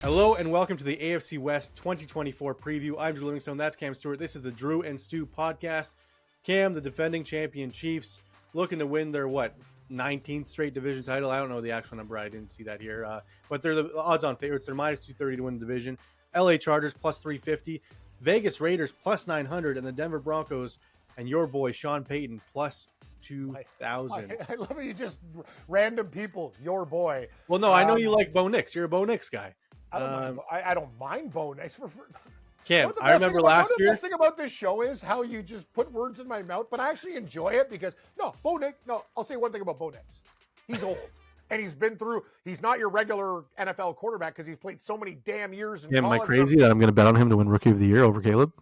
Hello and welcome to the AFC West 2024 preview. I'm Drew Livingstone. That's Cam Stewart. This is the Drew and Stu podcast. Cam, the defending champion Chiefs, looking to win their 19th straight division title. I don't know the actual number. I didn't see that here, but they're the odds-on favorites. They're minus 230 to win the division. LA Chargers plus 350, Vegas Raiders plus 900, and the Denver Broncos and your boy Sean Payton plus 2,000. I love it. You just random people. Your boy. Well, no, I know you like Bo Nix. You're a Bo Nix guy. I don't mind Bo Nix. Cam, I remember last year. The best thing about this show is how you just put words in my mouth, but I actually enjoy it because Bo Nix. No, I'll say one thing about Bo Nix. He's old. And he's not your regular NFL quarterback because he's played so many damn years in college. Am I crazy that I'm going to bet on him to win Rookie of the Year over Caleb?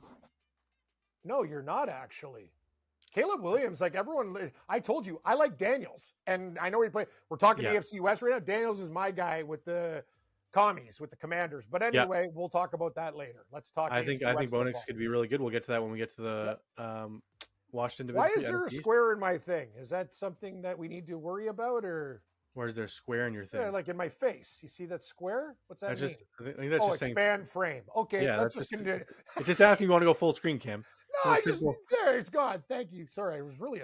No, you're not actually. Caleb Williams, like everyone, I told you, I like Daniels. And I know we're talking AFC West right now. Daniels is my guy with the commies, with the Commanders. But anyway, we'll talk about that later. Let's talk. I think Bo Nix could be really good. We'll get to that when we get to the Washington division. Why is there a square in my thing? Is that something that we need to worry about, or? Where's there a square in your thing? Yeah, like in my face. You see that square? What's that mean? I think that's just expand frame. Okay, let's just continue. It's just asking you want to go full screen, Cam. No, there it's gone. Thank you. Sorry, it was really.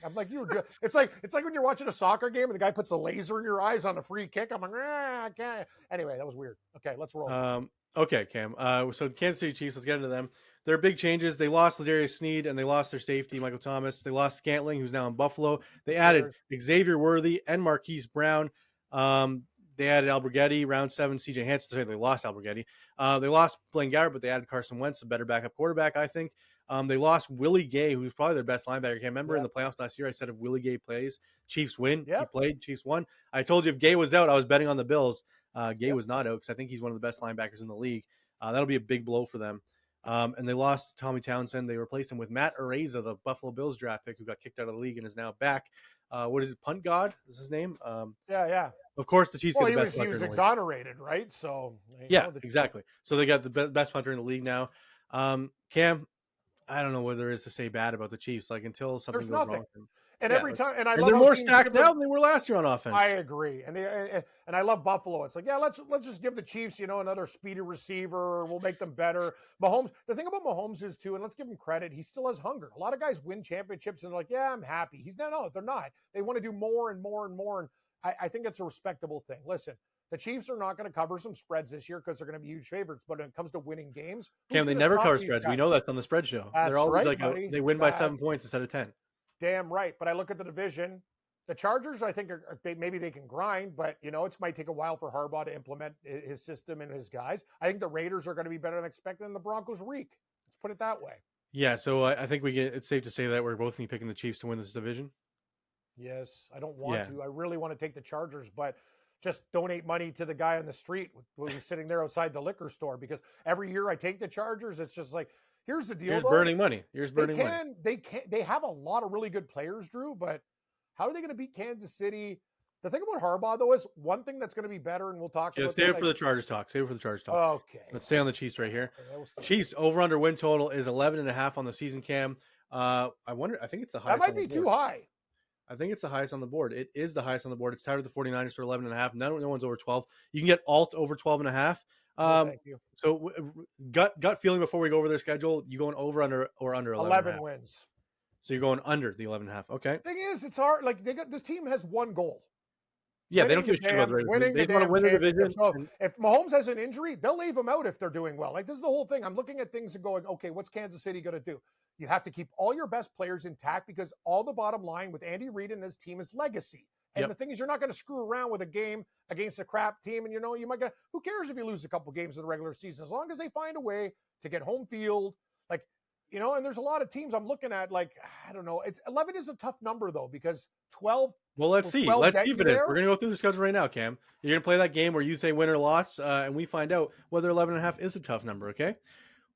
I'm like, you were good. It's like when you're watching a soccer game and the guy puts a laser in your eyes on a free kick. I'm like, I can't. Anyway, that was weird. Okay, let's roll. Okay, Cam. So Kansas City Chiefs. Let's get into them. Their big changes. They lost Ladarius Sneed and they lost their safety, Michael Thomas. They lost Scantling, who's now in Buffalo. They added Xavier Worthy and Marquise Brown. They added Alberghetti, round 7, CJ Hansen. Sorry, they lost Alberghetti. They lost Blaine Garrett, but they added Carson Wentz, a better backup quarterback, I think. They lost Willie Gay, who's probably their best linebacker. I remember in the playoffs last year, I said if Willie Gay plays, Chiefs win. He played, Chiefs won. I told you if Gay was out, I was betting on the Bills. Gay was not out because I think he's one of the best linebackers in the league. That'll be a big blow for them. And they lost Tommy Townsend. They replaced him with Matt Araiza, the Buffalo Bills draft pick, who got kicked out of the league and is now back. What is it? Punt God is his name? Of course, the Chiefs get the best punter. He was exonerated, right? So exactly. So they got the best punter in the league now. Cam, I don't know what there is to say bad about the Chiefs. Like until something goes wrong. And every time, and they're more stacked now than they were last year on offense. I agree, and I love Buffalo. It's like, let's just give the Chiefs, another speedy receiver. We'll make them better. Mahomes. The thing about Mahomes is too, and let's give him credit. He still has hunger. A lot of guys win championships and they're like, I'm happy. No, they're not. They want to do more and more and more. And I think it's a respectable thing. Listen, the Chiefs are not going to cover some spreads this year because they're going to be huge favorites. But when it comes to winning games, Cam, they never cover spreads. We know that's on the spread show. They're always they win by 7 points instead of 10. Damn right. But I look at the division. The Chargers, I think, maybe they can grind, but, it might take a while for Harbaugh to implement his system and his guys. I think the Raiders are going to be better than expected, and the Broncos reek. Let's put it that way. Yeah, so I think it's safe to say that we're both going to be picking the Chiefs to win this division. Yes, I don't want to. I really want to take the Chargers, but just donate money to the guy on the street who's sitting there outside the liquor store, because every year I take the Chargers, it's just like, here's the deal. Burning money. They have a lot of really good players, Drew, but how are they going to beat Kansas City? The thing about Harbaugh, though, is one thing that's going to be better, and we'll talk about. Save it for the Chargers talk. Okay. Let's stay on the Chiefs right here. Chiefs over/under win total is 11.5 on the season, Cam. I think it's the highest. That might be too high. I think it's the highest on the board. It is the highest on the board. It's tied with the 49ers for 11.5. No one's over 12. You can get alt over 12.5. Thank you. So gut feeling before we go over their schedule, you going over under or under 11 wins. So you're going under the 11.5. Okay. Thing is, it's hard. Like this team has one goal. Yeah, they don't give a shit about the Raiders. They want to win the division. So if Mahomes has an injury, they'll leave him out if they're doing well. Like, this is the whole thing. I'm looking at things and going, okay, what's Kansas City going to do? You have to keep all your best players intact, because all the bottom line with Andy Reid and this team is legacy. And the thing is, you're not going to screw around with a game against a crap team. And, you might get, who cares if you lose a couple games in the regular season, as long as they find a way to get home field. Like, and there's a lot of teams I'm looking at, like, I don't know. 11 is a tough number, though, because 12. Well, let's see. Let's see if it is. We're going to go through the schedule right now, Cam. You're going to play that game where you say win or loss, and we find out whether 11.5 is a tough number, okay?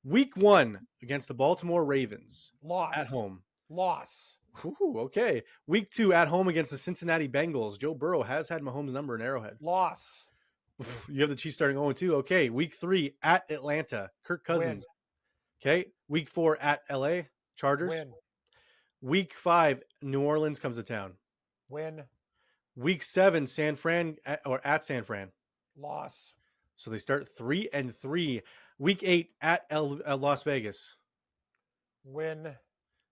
Week 1 against the Baltimore Ravens. Loss. At home. Loss. Ooh, okay. Week 2 at home against the Cincinnati Bengals. Joe Burrow has had Mahomes' number in Arrowhead. Loss. You have the Chiefs starting 0-2. Okay. Week 3 at Atlanta. Kirk Cousins. Win. Okay. Week 4 at LA. Chargers. Win. Week 5, New Orleans comes to town. Win. Week 7, San Fran at San Fran. Loss. So they start 3-3. Week 8 at Las Vegas. Win.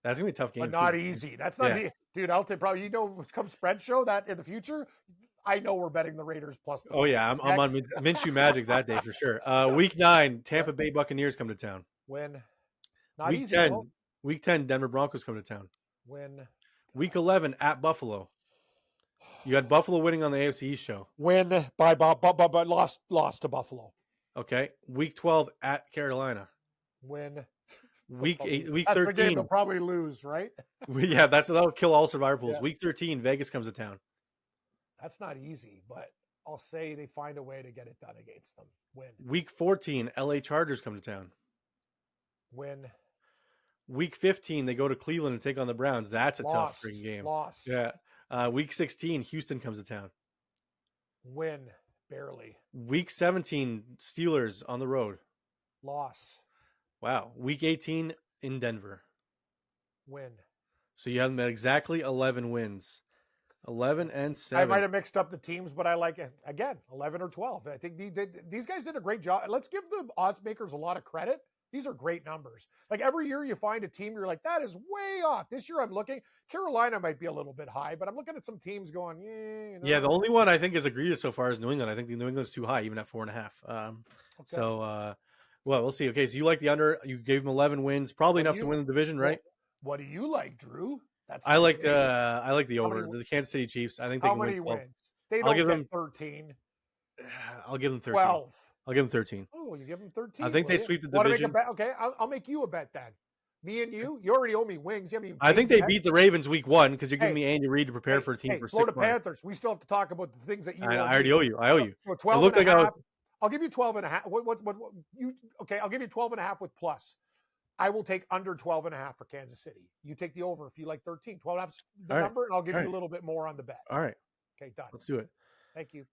That's gonna be a tough game, But not too. easy. That's not easy. Dude, I'll take probably, come spread show that in the future, I know we're betting the Raiders plus. Oh, yeah. I'm on Minshew Magic that day for sure. Week 9, Tampa Bay Buccaneers come to town. Win. Not Week easy, 10, though. Week 10, Denver Broncos come to town. Win. Week 11 at Buffalo. You had Buffalo winning on the AFC East show. Win by but lost to Buffalo. Okay. Week 12 at Carolina. Win. Week 13. That's the game they'll probably lose, right? Yeah, that'll kill all survivor pools. Yeah. Week 13, Vegas comes to town. That's not easy, but I'll say they find a way to get it done against them. Win. Week 14, LA Chargers come to town. Win. Week 15, they go to Cleveland and take on the Browns. That's a tough freaking game. Loss. Yeah. Week 16, Houston comes to town. Win. Barely. Week 17, Steelers on the road. Loss. Wow. Week 18 in Denver. Win. So you have them at exactly 11 wins. 11-7. I might have mixed up the teams, but I like it. Again, 11 or 12. I think these guys did a great job. Let's give the odds makers a lot of credit. These are great numbers. Like every year you find a team, you're like, that is way off. This year I'm looking, Carolina might be a little bit high, but I'm looking at some teams going, Yeah, the only one I think is egregious so far is New England. I think the New England's too high, even at 4.5. Okay. So, well, we'll see. Okay, so you like the under. You gave them 11 wins, probably enough to win the division, right? What do you like, Drew? I like the over. The Kansas City Chiefs. I think they can win 12. Wins? They don't get 13. I'll give them 13. 12. I'll give them 13. Oh, you give them 13. I think they sweep the division. Make a bet? Okay, I'll make you a bet then. Me and you already owe me wings. You haven't even I think they beat the Ravens week 1 because you're giving me Andy Reid to prepare for a team for 6 months. Florida Panthers. We still have to talk about the things that you. I already owe you. I owe you. So 12 and a half. I'll give you 12 and a half. What you? Okay, I'll give you 12 and a half with plus. I will take under 12 and a half for Kansas City. You take the over if you like 13. 12 and a half is the number, and I'll give you a little bit more on the bet. All right. Okay, done. Let's do it. Thank you.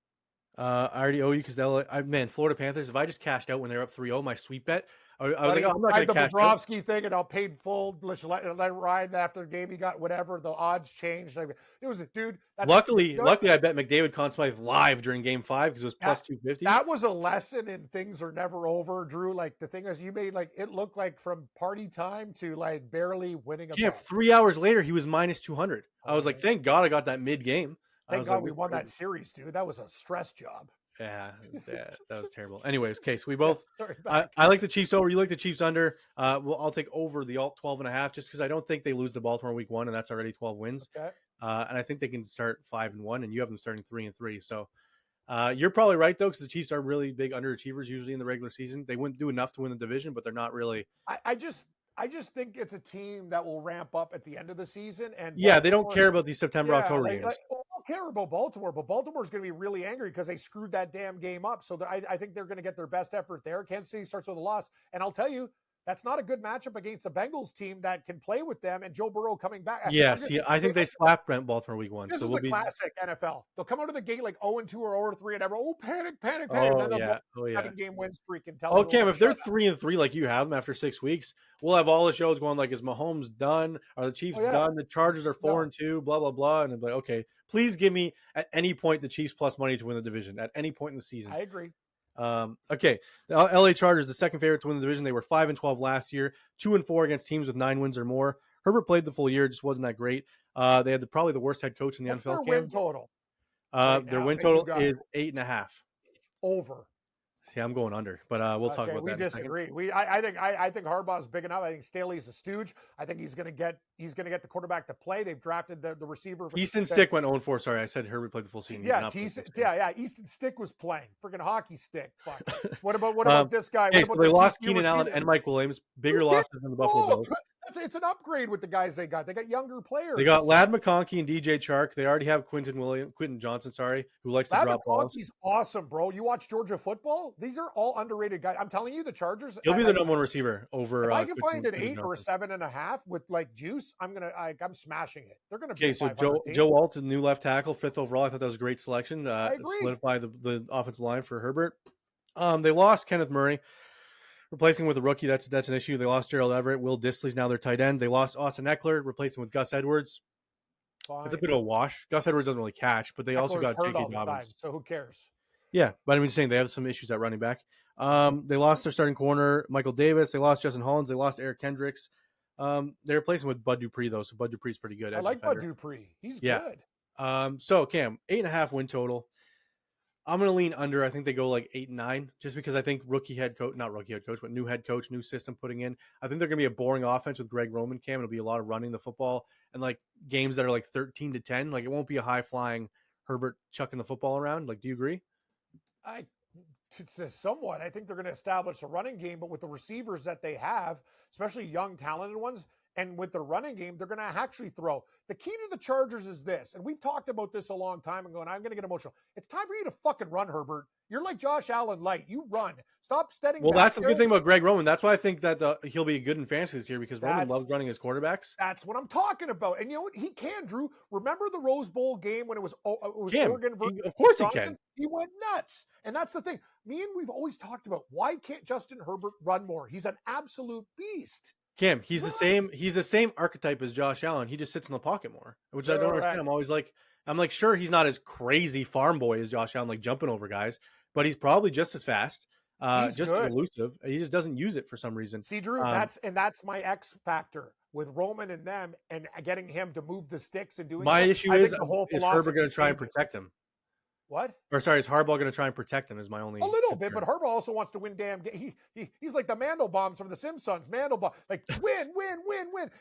I already owe you because Florida Panthers. If I just cashed out when they were up 3-0, my sweet bet, I was like, oh, I'm not going to cash out. The Bobrovsky thing, and I'll paid full. Let it ride after the game. He got whatever. The odds changed. It was a dude. Luckily, I bet McDavid Conn Smythe live during Game 5 because it was plus 250. That was a lesson in things are never over, Drew. Like the thing is, you made like it look like from party time to like barely winning a bet. 3 hours later, he was minus 200. I was like, thank God I got that mid game. Thank God we won that series, dude. That was a stress job. Yeah, that was terrible. Anyways, okay, so we both. I like the Chiefs over. You like the Chiefs under. Well, I'll take over the 12.5 just because I don't think they lose to Baltimore week 1, and that's already 12 wins. Okay. And I think they can start 5-1, and you have them starting 3-3. So you're probably right though, because the Chiefs are really big underachievers usually in the regular season. They wouldn't do enough to win the division, but they're not really. I just think it's a team that will ramp up at the end of the season. And they don't care about these September, October games. They don't care about Baltimore, but Baltimore's going to be really angry because they screwed that damn game up. So I think they're going to get their best effort there. Kansas City starts with a loss. And I'll tell you, that's not a good matchup against the Bengals team that can play with them and Joe Burrow coming back. Yes, I think they slapped Baltimore week 1. This is the classic NFL. They'll come out of the gate like 0-2 or 0-3 and everyone, panic. Oh, and then yeah. Game win streak and tell Cam, if they're 3-3 like you have them after 6 weeks, we'll have all the shows going like, is Mahomes done? Are the Chiefs done? The Chargers are 4-2, blah, blah, blah. And I'm like, okay, please give me at any point the Chiefs plus money to win the division at any point in the season. I agree. Okay, the LA Chargers, the second favorite to win the division. They were 5-12 last year, 2-4 against teams with 9 wins or more. Herbert played the full year, just wasn't that great. They had probably the worst head coach in the NFL. What's their win total? Their win total is 8.5. Over. See, I'm going under, but we'll talk about that. We disagree. I think Harbaugh's big enough. I think Staley's a stooge. I think he's going to get the quarterback to play. They've drafted the receiver. Easton Stick went 0-4. Sorry, I said Herbert played the full season. Easton Stick was playing freaking hockey stick. Fuck. What about this guy? Okay, so they lost Keenan Allen and Mike Williams. Bigger losses than the Buffalo Bills. It's an upgrade with the guys they got. They got younger players. They got Ladd McConkey and DJ Chark. They already have Quentin Johnson, who likes to drop balls. He's awesome, bro. You watch Georgia football? These are all underrated guys. I'm telling you, the Chargers. He'll be the number 1 receiver over. If I can find an 8 or a 7.5 with like juice, I'm smashing it. They're gonna. Okay, so Joe Alt, the new left tackle, 5th overall. I thought that was a great selection. I agree. Solidify the offensive line for Herbert. They lost Kenneth Murray. Replacing with a rookie, that's an issue. They lost Gerald Everett. Will Dissly's now their tight end. They lost Austin Eckler, replacing with Gus Edwards. Fine. It's a bit of a wash. Gus Edwards doesn't really catch, but they also got J.K. Dobbins. So who cares? Yeah, but I'm just saying they have some issues at running back. They lost their starting corner, Michael Davis. They lost Justin Hollins. They lost Eric Kendricks. They replaced him with Bud Dupree, though. So Bud Dupree's pretty good I edge like Bud defender. Dupree. He's Yeah. good. So Cam, 8.5 win total. I'm going to lean under. I think they go like 8-9, just because I think not rookie head coach, but new head coach, new system putting in. I think they're going to be a boring offense with Greg Roman. Cam, it'll be a lot of running the football and like games that are like 13-10. Like it won't be a high flying Herbert chucking the football around. Like, do you agree? Somewhat. I think they're going to establish a running game, but with the receivers that they have, especially young, talented ones, and with the running game, they're going to actually throw. The key to the Chargers is this, and we've talked about this a long time ago, and I'm going to get emotional. It's time for you to fucking run, Herbert. You're like Josh Allen light. You run. Stop stepping Well, back that's the good thing about Greg Roman. That's why I think that he'll be good in fantasy this year because Roman loves running his quarterbacks. That's what I'm talking about. And you know what? He can, Drew. Remember the Rose Bowl game when it was Oregon versus of course Wisconsin? he can. He went nuts. And that's the thing. Me and we've always talked about, why can't Justin Herbert run more? He's an absolute beast. Cam, he's the same. He's the same archetype as Josh Allen. He just sits in the pocket more, which I don't understand. I'm like, sure, he's not as crazy farm boy as Josh Allen, like jumping over guys, but he's probably just as fast, just as elusive. He just doesn't use it for some reason. See, Drew, that's my X factor with Roman and them, and getting him to move the sticks and doing. My issue is Herbert going to try and protect him? What? Or sorry, is Harbaugh going to try and protect him? Is my only a little bit, but Harbaugh also wants to win. He's like the Mandelbaums from The Simpsons. Mandelbaum, like win.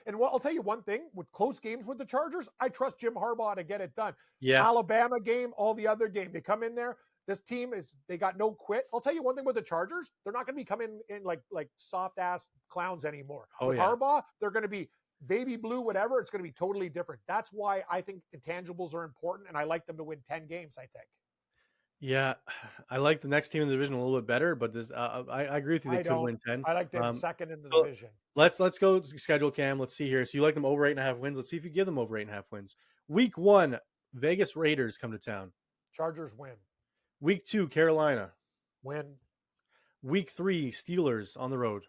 And I'll tell you one thing: with close games with the Chargers, I trust Jim Harbaugh to get it done. Yeah, Alabama game, all the other game, they come in there. This team they got no quit. I'll tell you one thing with the Chargers: they're not going to be coming in like soft ass clowns anymore. With Harbaugh, they're going to be baby blue, whatever. It's going to be totally different. That's why I think intangibles are important, and I like them to win 10 games. I think. Yeah, I like the next team in the division a little bit better, but this I agree with you. They could win 10. I like them second in the division. Let's go schedule, Cam. Let's see here. So you like them over 8.5 wins. Let's see if you give them over 8.5 wins. Week 1, Vegas Raiders come to town. Chargers win. Week 2, Carolina win. Week 3, Steelers on the road.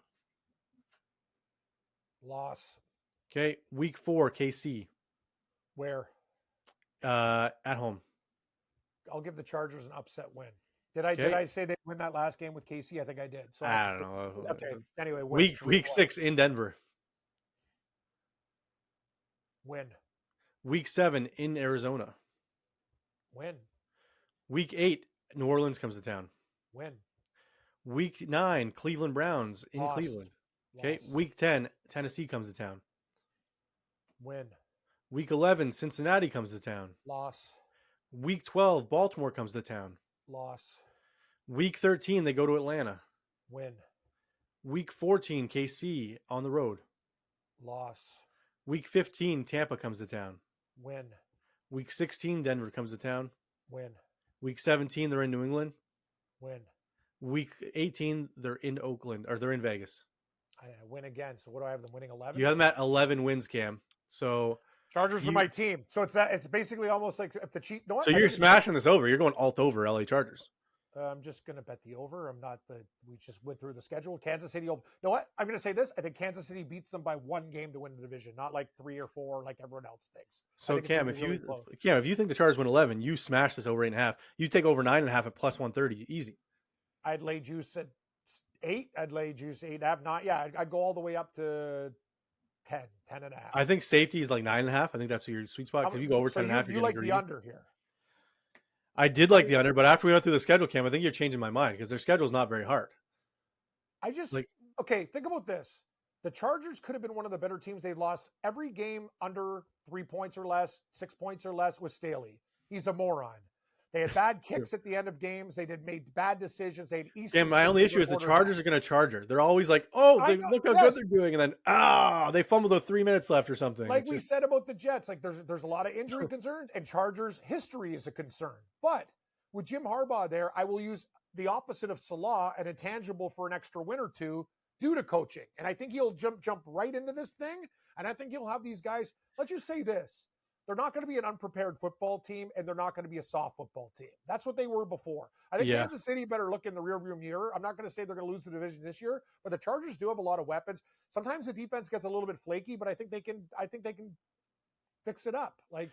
Loss. Okay. Week 4, KC. Where? At home. I'll give the Chargers an upset win. Did I say they win that last game with KC? I think I did. So I don't know. Okay. Anyway, week 6 in Denver. Win. Week 7 in Arizona. Win. Week 8, New Orleans comes to town. Win. Week 9, Cleveland Browns in Cleveland. Okay. Week 10, Tennessee comes to town. Win. Week 11, Cincinnati comes to town. Loss. Week 12, Baltimore comes to town. Loss. Week 13, they go to Atlanta. Win. Week 14, KC on the road. Loss. Week 15, Tampa comes to town. Win. Week 16, Denver comes to town. Win. Week 17, they're in New England. Win. Week 18, they're in Oakland, or they're in Vegas. I win again. So what do I have them winning? 11? You have them at 11 wins, Cam. So Chargers are my team. So it's basically almost like if the cheat. So you're smashing this over. You're going alt over LA Chargers. I'm just going to bet the over. We just went through the schedule. Kansas City. You know what? I'm going to say this. I think Kansas City beats them by 1 game to win the division, not like 3 or 4 like everyone else thinks. So Cam, if you think the Chargers win 11, you smash this over 8.5. You take over 9.5 at plus 130. Easy. I'd lay juice at 8. I'd lay juice 8.5. Not I'd go all the way up to 10.5. I think safety is like 9.5. I think that's your sweet spot. If you go over 10.5, you like the under here. I did like the under, but after we went through the schedule, Cam, I think you're changing my mind because their schedule is not very hard. I just okay. Think about this: the Chargers could have been one of the better teams. They lost every game under 3 points or less, 6 points or less with Staley. He's a moron. They had bad kicks at the end of games. They made bad decisions. They had Easton. My only issue is the Chargers are going to charger. They're always like, oh, look how good they're doing. And then, they fumbled with 3 minutes left or something. Like we said about the Jets, like there's a lot of injury concerns, and Chargers history is a concern. But with Jim Harbaugh there, I will use the opposite of Salah, an intangible for an extra win or two due to coaching. And I think he'll jump right into this thing. And I think he'll have these guys, let's just say this. They're not going to be an unprepared football team, and they're not going to be a soft football team. That's what they were before. I think Kansas City better look in the rearview mirror. I'm not going to say they're going to lose the division this year, but the Chargers do have a lot of weapons. Sometimes the defense gets a little bit flaky, but I think they can fix it up. I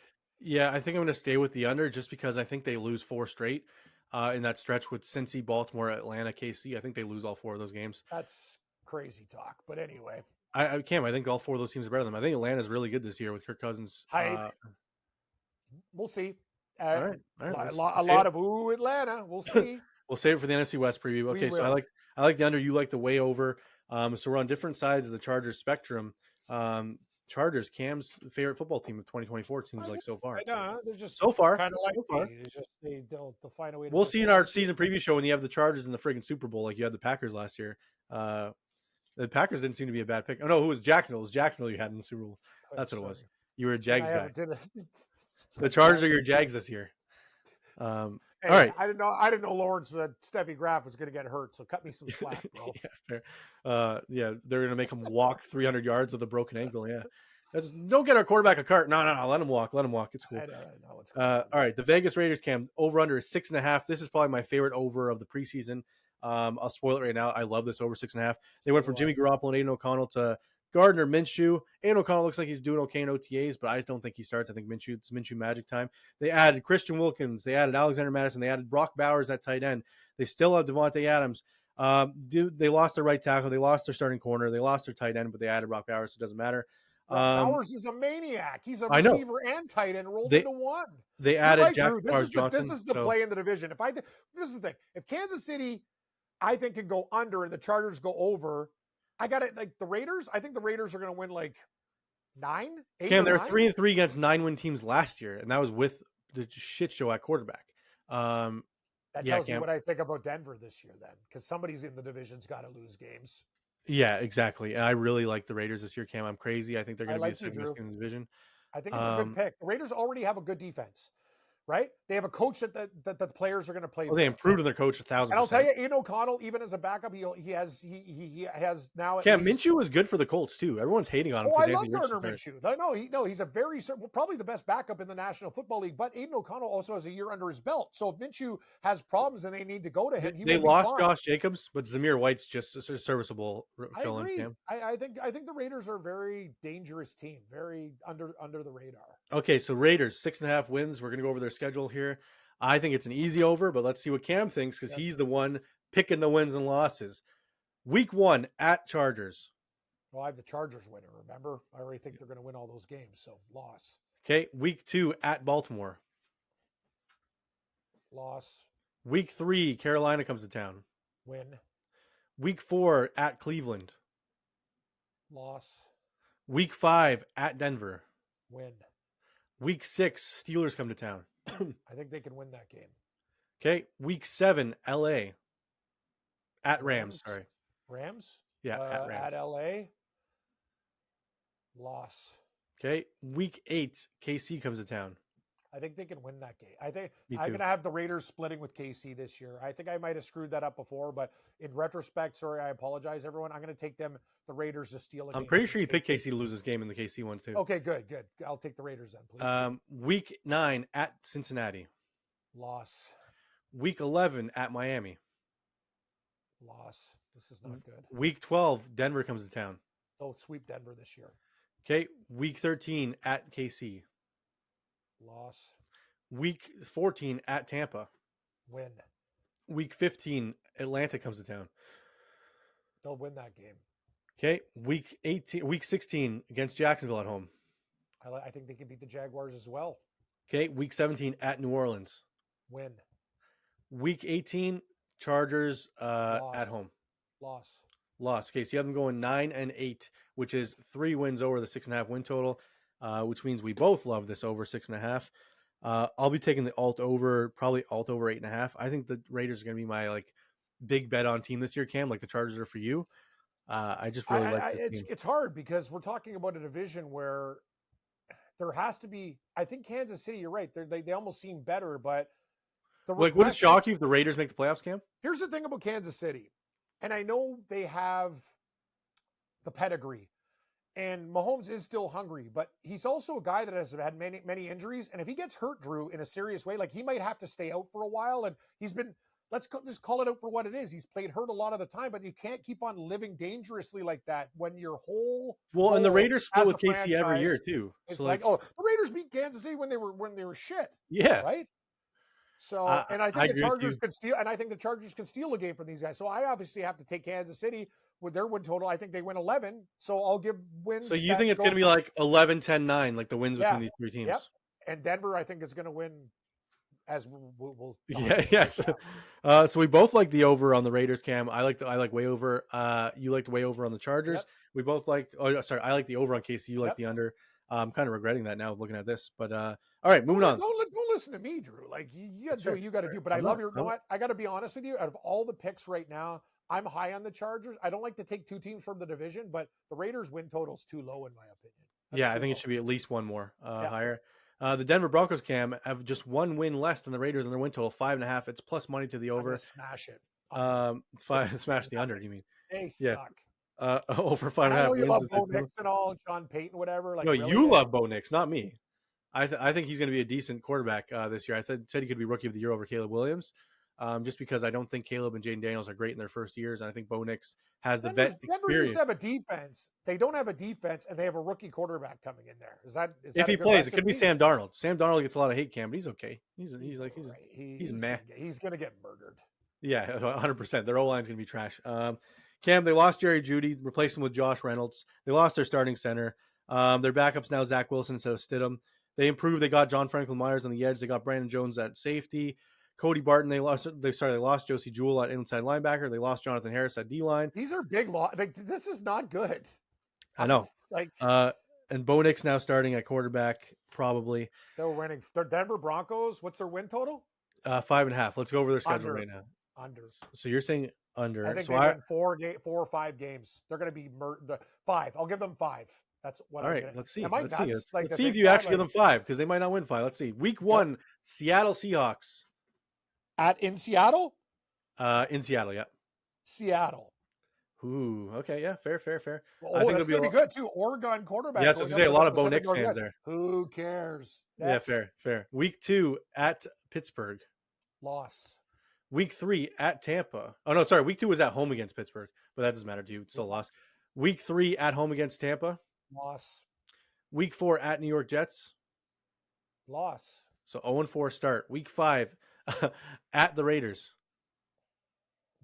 think I'm going to stay with the under just because I think they lose 4 straight. in that stretch with Cincy, Baltimore, Atlanta, KC. I think they lose all 4 of those games. That's crazy talk. But anyway. I think all 4 of those teams are better than them. I think Atlanta's really good this year with Kirk Cousins. We'll see. All right. A lot of Atlanta. We'll see. We'll save it for the NFC West preview. Okay, so I like the under. You like the way over. So we're on different sides of the Chargers spectrum. Chargers, Cam's favorite football team of 2024. It seems like so far. No, they're just so far kind of like me. It's just they'll find a way. We'll see in our season preview show when you have the Chargers in the friggin' Super Bowl, like you had the Packers last year. The Packers didn't seem to be a bad pick. Oh no, who was Jacksonville? It was Jacksonville you had in the Super Bowl. That's what it was. You were a Jags guy. The Chargers are your Jags this year. All right. I didn't know Lawrence Steffi Graf was going to get hurt, so cut me some slack, bro. Yeah, fair. They're going to make him walk 300 yards with a broken ankle. Yeah. Don't get our quarterback a cart. No. Let him walk. It's cool. I know it's cool. All right. The Vegas Raiders, Cam, over under is 6.5. This is probably my favorite over of the preseason. I'll spoil it right now. I love this over 6.5. They went from Jimmy Garoppolo and Aiden O'Connell to Gardner Minshew. Aiden O'Connell looks like he's doing okay in OTAs, but I don't think he starts. I think it's Minshew magic time. They added Christian Wilkins. They added Alexander Madison. They added Brock Bowers at tight end. They still have Devontae Adams. They lost their right tackle. They lost their starting corner. They lost their tight end, but they added Brock Bowers, so it doesn't matter. Bowers is a maniac. He's a receiver and tight end rolled into one. They added Jack Johnson. This is the play in the division. This is the thing. If Kansas City, I think, can go under and the Chargers go over, I got it. Like the Raiders, I think the Raiders are going to win like 9, 8. Cam, they're 3-3 against 9-win teams last year, and that was with the shit show at quarterback. That tells you what I think about Denver this year, then, because somebody's in the division's got to lose games. Yeah, exactly. And I really like the Raiders this year, Cam. I'm crazy. I think they're going to be the second best team in the division. I think it's a good pick. The Raiders already have a good defense, right? They have a coach that the players are going to play. Well, they improved their coach 1,000%. And I'll tell you, Aiden O'Connell, even as a backup, he has now. Cam, Minshew was good for the Colts too. Everyone's hating on him. I love Gardner Minshew. He's a probably the best backup in the National Football League. But Aiden O'Connell also has a year under his belt. So if Minshew has problems and they need to go to him, they lost Josh Jacobs, but Zamir White's just a serviceable fill-in. I agree. I think the Raiders are a very dangerous team, very under the radar. Okay, so Raiders 6.5 wins. We're going to go over their schedule here. I think it's an easy over, but let's see what Cam thinks because he's the one picking the wins and losses. Week 1 at Chargers. Well, I have the Chargers winning, remember? I already think they're going to win all those games, so loss. Okay, Week 2 at Baltimore. Loss. Week 3, Carolina comes to town. Win. Week 4 at Cleveland. Loss. Week 5 at Denver. Win. Week 6, Steelers come to town. I think they can win that game. Okay, Week 7, LA. At Rams, sorry. Rams? Yeah, at Rams. At LA. Loss. Okay, Week 8, KC comes to town. I think they can win that game. I think I'm going to have the Raiders splitting with KC this year. I think I might have screwed that up before, but in retrospect, sorry, I apologize, everyone. I'm going to take the Raiders to steal a game. I'm pretty sure you picked KC to lose this game in the KC one too. Okay, good. I'll take the Raiders then, please. Week 9 at Cincinnati. Loss. Week 11 at Miami. Loss. This is not good. Week 12, Denver comes to town. They'll sweep Denver this year. Okay, Week 13 at KC. Loss. Week 14 at Tampa. Win. Week 15, Atlanta comes to town. They'll win that game. Okay, Week 16 against Jacksonville at home. I think they can beat the Jaguars as well. Okay, Week 17 at New Orleans. Win. Week 18, Chargers at home. Loss. Okay, so you have them going 9-8, which is 3 wins over the 6.5 win total, which means we both love this over 6.5. I'll be taking the alt over 8.5. I think the Raiders are going to be my big bet on team this year, Cam, like the Chargers are for you. I just really like it's hard because we're talking about a division where there has to be. I think Kansas City, you're right. They almost seem better, but would it shock you if the Raiders make the playoffs, Cam? Here's the thing about Kansas City, and I know they have the pedigree, and Mahomes is still hungry, but he's also a guy that has had many injuries, and if he gets hurt, Drew, in a serious way, he might have to stay out for a while, and he's been. Let's just call it out for what it is. He's played hurt a lot of the time, but you can't keep on living dangerously like that when your whole and the Raiders split with KC every year too. It's the Raiders beat Kansas City when they were shit. Yeah, right. So, and I I think the agree with you. Chargers could steal, and I think the Chargers could steal a game from these guys. So I obviously have to take Kansas City with their win total. I think they win 11. So I'll give So wins you that think it's go. going to be like 11-10-9, like the wins between Yeah. these three Yep. teams? And Denver, I think, is going to win as we'll talk Yeah, about yes. right now. So we both like the over on the Raiders, Cam. I like way over. You like the way over on the Chargers. Yep. We both like. Oh, sorry, I like the over on KC. You like Yep. the under. I'm kind of regretting that now looking at this, but all right, moving on. Don't listen to me, Drew. Like you got to do what you got to do. But I love your. You know what? I got to be honest with you. Out of all the picks right now, I'm high on the Chargers. I don't like to take two teams from the division, but the Raiders win total's too low in my opinion. Yeah, I think it should be at least one more Yeah. higher. The Denver Broncos, Cam, have just one win less than the Raiders and their win total 5.5. It's plus money to the I'm over. gonna smash it. Smash the under. You mean? They Yes. suck. Over And I 5.5 know you wins. love is Bo like- Nix and all, and Sean Payton, whatever. Like, no, really, you man? love Bo Nix, not me. I think he's going to be a decent quarterback this year. I said he could be Rookie of the Year over Caleb Williams, just because I don't think Caleb and Jaden Daniels are great in their first years, and I think Bo Nix has the vet Denver experience. used to have a defense. They don't have a defense, and they have a rookie quarterback coming in there. Is that If he a good plays, it could be recipe? Sam Darnold. Sam Darnold gets a lot of hate, Cam, but he's okay. He's meh. He's gonna get murdered. Yeah, 100%. Their O-line's going to be trash. Cam, they lost Jerry Jeudy, replaced him with Josh Reynolds. They lost their starting center. Their backups now Zach Wilson instead of Stidham. They improved. They got John Franklin Myers on the edge. They got Brandon Jones at safety. Cody Barton. They lost Josie Jewell at inside linebacker. They lost Jonathan Harris at D-line. These are big loss. Like, this is not good. I know. Like, and Bo Nix now starting at quarterback probably. they're winning. They're Denver Broncos. What's their win total? 5.5. Let's go over their schedule right now. Under. So you're saying under. I think so they win 4 or 5 games. They're going to be 5. I'll give them 5. That's what. All I'm right, getting. let's see. Am I Let's nuts? see. Like, Let's to see if think you that, actually give them 5 because they might not win 5. Let's see. Week 1, Seattle Seahawks. in Seattle. In Seattle, yeah. Seattle. Ooh, okay, yeah, fair. Well, I think that's it'll going to be good too. Oregon quarterback. Yeah, I was going to say a lot of Bo Nix fans there. Who cares? Yeah, fair. Week 2 at Pittsburgh. Loss. Week 3 at Tampa. Oh no, sorry. Week 2 was at home against Pittsburgh, but that doesn't matter to you. It's still a loss. Week 3 at home against Tampa. Loss. Week 4 at New York Jets. Loss. So 0-4 start. Week 5 at the Raiders.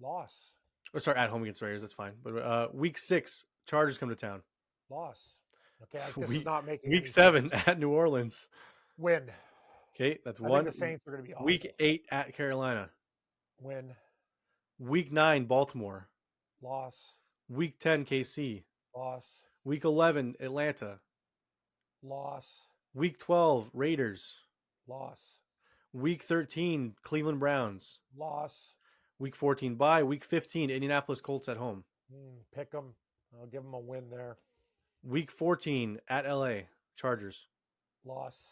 Loss. Or sorry, at home against the Raiders. That's fine. But week 6, Chargers come to town. Loss. Okay, this is not making week 7 at New Orleans. Win. Okay, that's I one. think the Saints are going to be awful. Week 8 at Carolina. Win. Week 9 Baltimore. Loss. Week 10 KC. Loss. Week 11 Atlanta. Loss. Week 12 Raiders. Loss. Week 13 Cleveland Browns. Loss. Week 14 bye. Week 15 Indianapolis Colts at home. Pick them. I'll give them a win there. Week 14 at LA Chargers. Loss.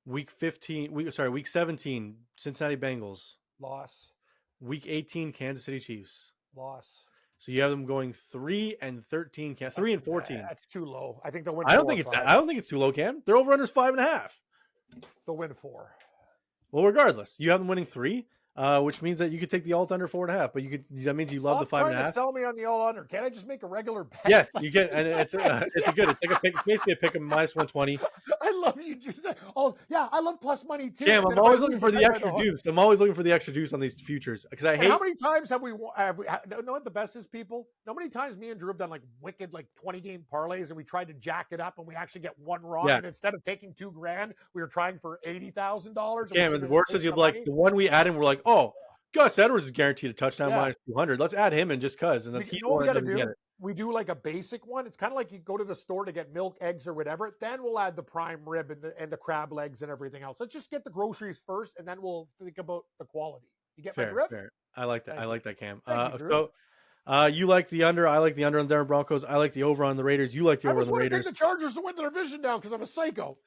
Week 17 Cincinnati Bengals. Loss. Week 18 Kansas City Chiefs. Loss. So you have them going 3-13, 3-14. That's too low. I think they'll win. I don't think it's too low, Cam. Their over under is 5.5. They'll win 4. Well, regardless, you have them winning 3, which means that you could take the alt under 4.5. But that means you love the 5.5. Trying to sell me on the all under. Can't I just make a regular bet? Yes, you can, and it's a good. It's like a pick, basically a pick of minus 120. I love you. Oh yeah, I love plus money too. Cam, I'm always looking for the extra juice. I'm always looking for the extra juice on these futures because I hate. How many times have we? Know what the best is, people? How many times me and Drew have done like wicked 20-game parlays and we tried to jack it up and we actually get one wrong, and instead of taking $2,000, we were trying for $80,000. Cam, and the worst is you like the one we added. We're like, oh, Gus Edwards is guaranteed a touchdown minus 200. Let's add him in just cause. And then you know what we got to do? We do like a basic one. It's kind of like you go to the store to get milk, eggs, or whatever. Then we'll add the prime rib and the crab legs and everything else. Let's just get the groceries first, and then we'll think about the quality. You get my drift? Fair. I like that. I like that, Cam. You like the under. I like the under on the Denver Broncos. I like the over on the Raiders. You like the over on the Raiders. I just want to take the Chargers to win their division now because I'm a psycho.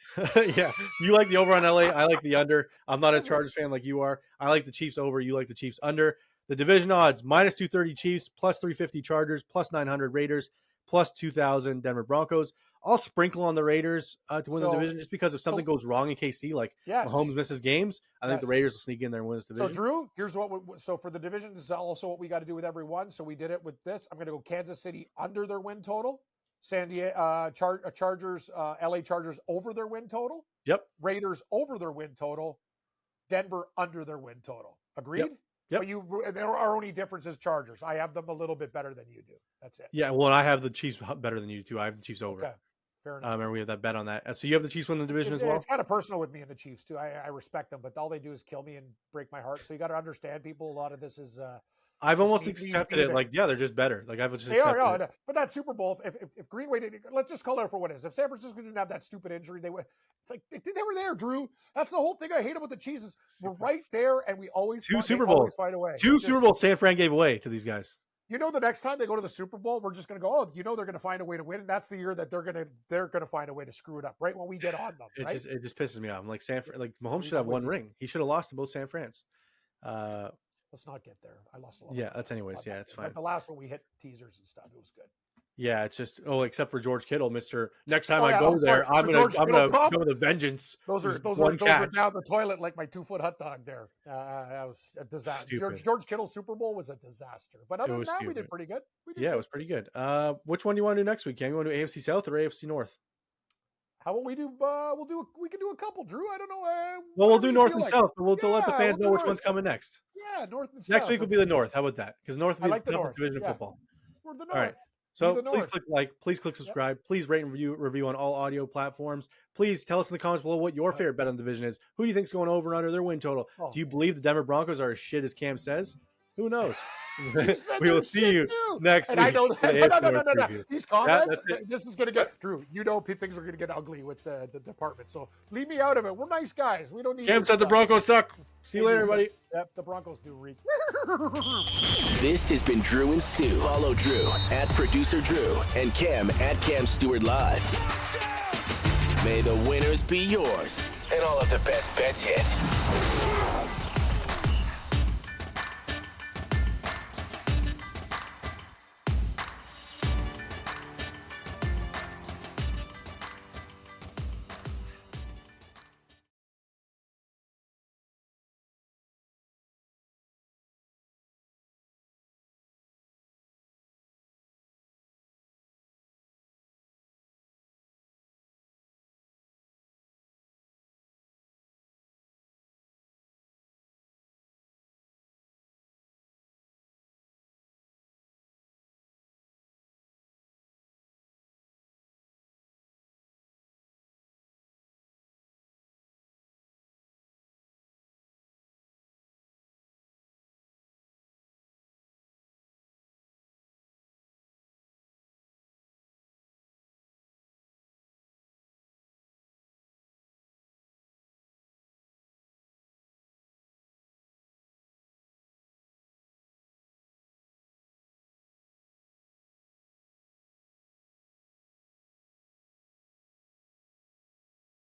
Yeah, you like the over on LA. I like the under. I'm not a Chargers fan like you are. I like the Chiefs over. You like the Chiefs under. The division odds, minus 230 Chiefs, plus 350 Chargers, plus 900 Raiders, plus 2,000 Denver Broncos. I'll sprinkle on the Raiders to win the division just because if something goes wrong in KC, like Mahomes misses games, I think the Raiders will sneak in there and win this division. So, Drew, here's so for the division, this is also what we got to do with everyone. So we did it with this. I'm going to go Kansas City under their win total. San Diego Chargers, LA Chargers over their win total. Yep. Raiders over their win total. Denver under their win total. Agreed? Yep. But our only difference is Chargers. I have them a little bit better than you do. That's it. Yeah, well, I have the Chiefs better than you too. I have the Chiefs over. Okay, fair enough. Remember we had that bet on that. So you have the Chiefs win the division as well? It's kind of personal with me and the Chiefs too. I respect them, but all they do is kill me and break my heart. So you got to understand, people. A lot of this is. I've almost accepted it. Like, yeah, they're just better. Like, I've just accepted it. But that Super Bowl, if Green Bay didn't, let's just call it for what it is. If San Francisco didn't have that stupid injury, they were there, Drew. That's the whole thing I hate about the Chiefs. Is we're right there, and we always Super Bowls find a way. Super Bowls San Fran gave away to these guys. You know, the next time they go to the Super Bowl, we're just going to go, oh, they're going to find a way to win. And that's the year that they're going to find a way to screw it up, right? When we get on them, right? It just pisses me off. I'm like, Mahomes should have one ring. He should have lost to both San Frans. Let's not get there. I lost a lot. Yeah, that's anyways. Yeah, it's fine. But the last one we hit teasers and stuff. It was good. Yeah, it's just except for George Kittle, Mr. Next time I go there, I'm gonna go with a vengeance. Those are down the toilet like my 2-foot hot dog there. That was a disaster. George Kittle's Super Bowl was a disaster. But other than that, we did pretty good. It was pretty good. Which one do you want to do next week? Cam? You want to do AFC South or AFC North? How about we do? We can do a couple, Drew. I don't know. Well, we'll do North and South, but we'll let the fans know which one's coming next. Yeah, North and South. Next week will be the North. How about that? Because North will be the toughest division of football. We're the North. All right. So please click like, please click subscribe, please rate and review on all audio platforms. Please tell us in the comments below what your favorite bet on the division is. Who do you think is going over and under their win total? Do you believe the Denver Broncos are as shit as Cam says? Who knows? We will see you next week. I know that. No. These comments, this is going to get, Drew, things are going to get ugly with the department. So leave me out of it. We're nice guys. We don't need Cam said the Broncos suck. See you later, everybody. Yep, the Broncos do reek. This has been Drew and Stu. Follow Drew at Producer Drew and Cam at Cam Stewart Live. May the winners be yours and all of the best bets hit.